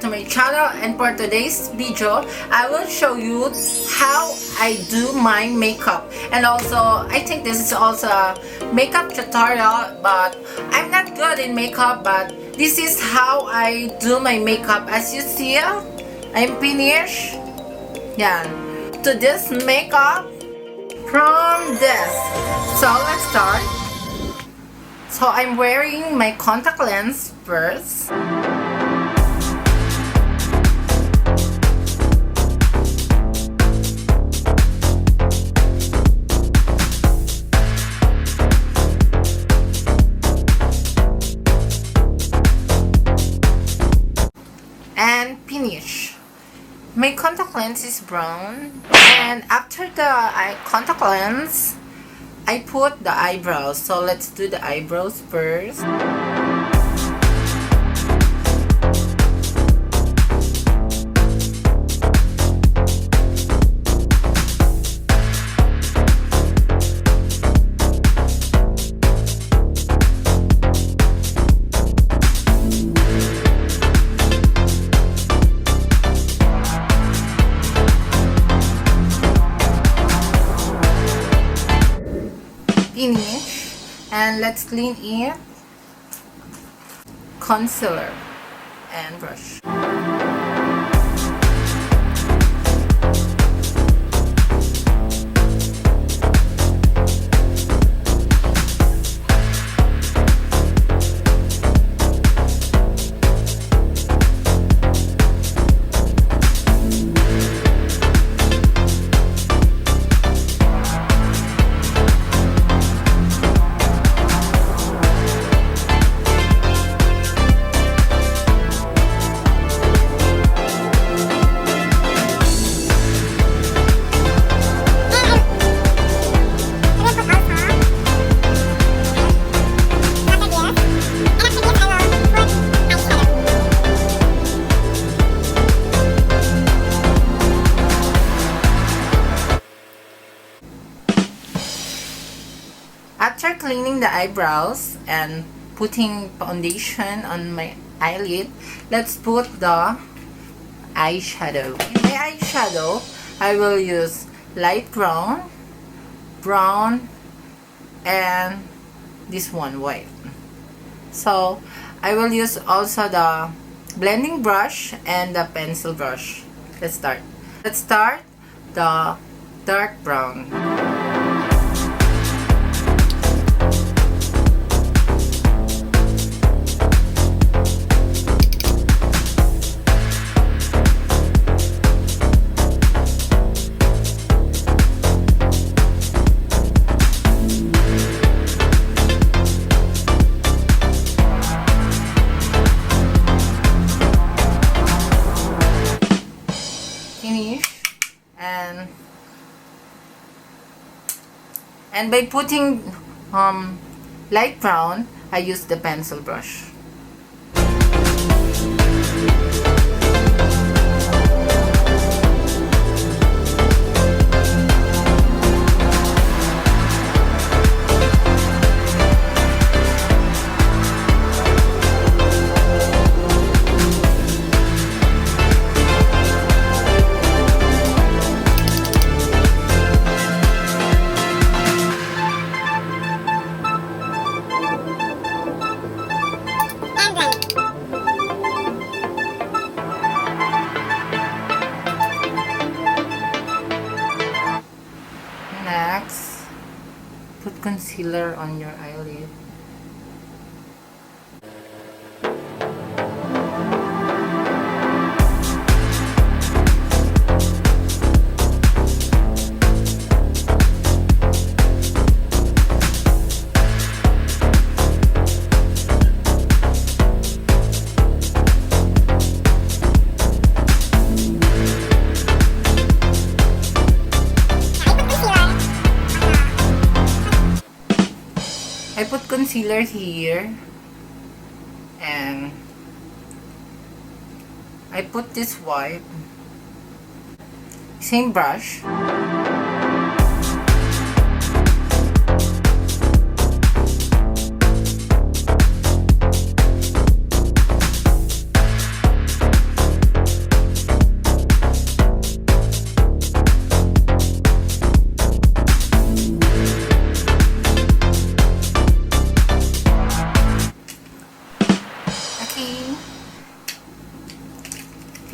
to my channel, and for today's video I will show you how I do my makeup. And also I think this is also a makeup tutorial, but I'm not good in makeup, but this is how I do my makeup. As you see, I'm finished. Yeah, to this makeup from this. So let's start. So I'm wearing my contact lens first. And finish. My contact lens is brown, and after the contact lens I put the eyebrows. So let's do the eyebrows first. Finish, and let's clean it. Concealer and brush. After cleaning the eyebrows and putting foundation on my eyelid, let's put the eyeshadow. In my eyeshadow, I will use light brown, and this one white. So I will use also the blending brush and the pencil brush. Let's start. Let's start the dark brown. And by putting light brown, I use the pencil brush. Next, put concealer on your eyelid. I put concealer here, and I put this white, same brush.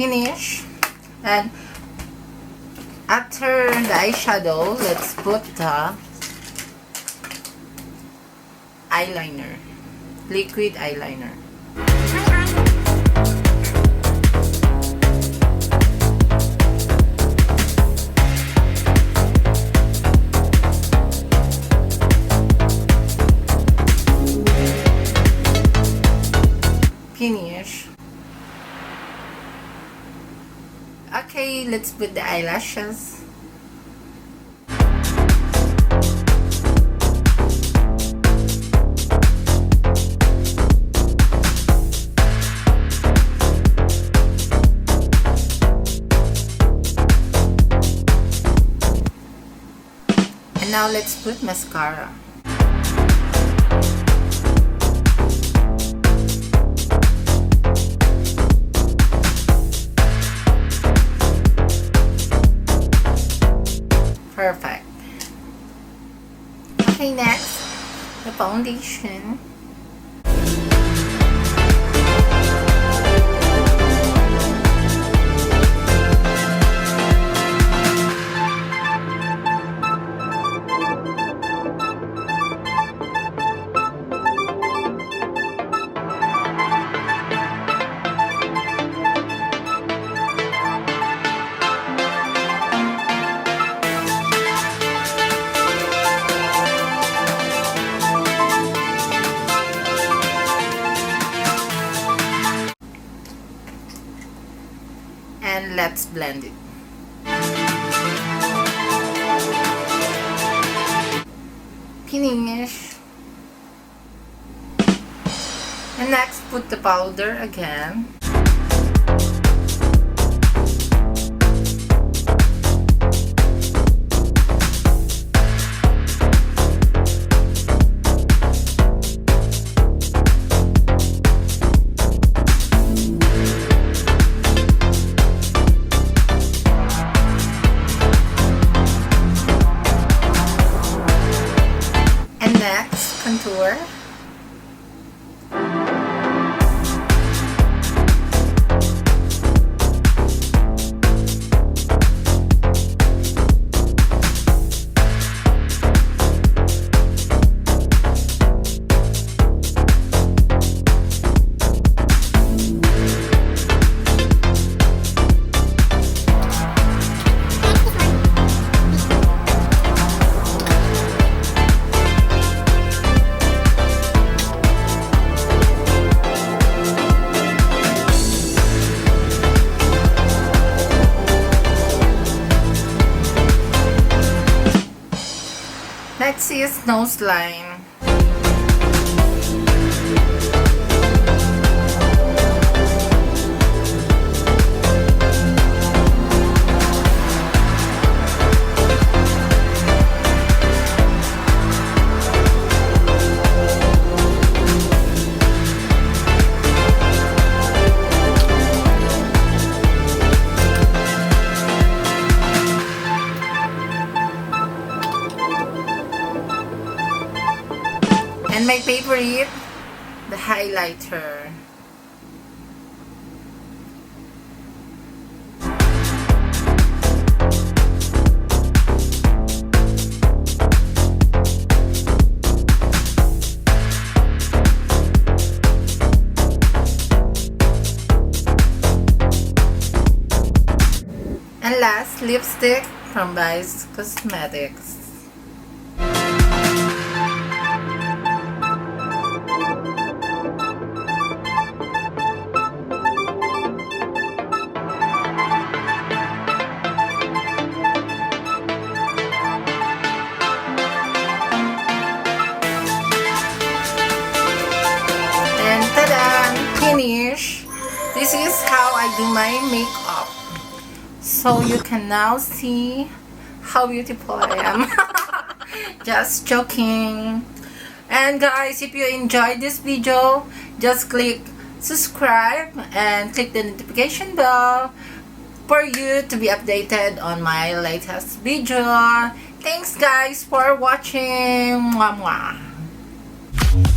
finish. And after the eyeshadow, let's put the eyeliner, liquid eyeliner. Finish. Okay, let's put the eyelashes. And now let's put mascara. Perfect. Okay, next, the foundation. And let's blend it. Finish. And next, put the powder again. Next, contour. Next is nose line. And my favorite, the highlighter. And last, lipstick from Vice Cosmetics. Finish. This is how I do my makeup. So you can now see how beautiful I am. Just joking. And guys, if you enjoyed this video, just click subscribe and click the notification bell for you to be updated on my latest video. Thanks guys for watching. Mwah, mwah.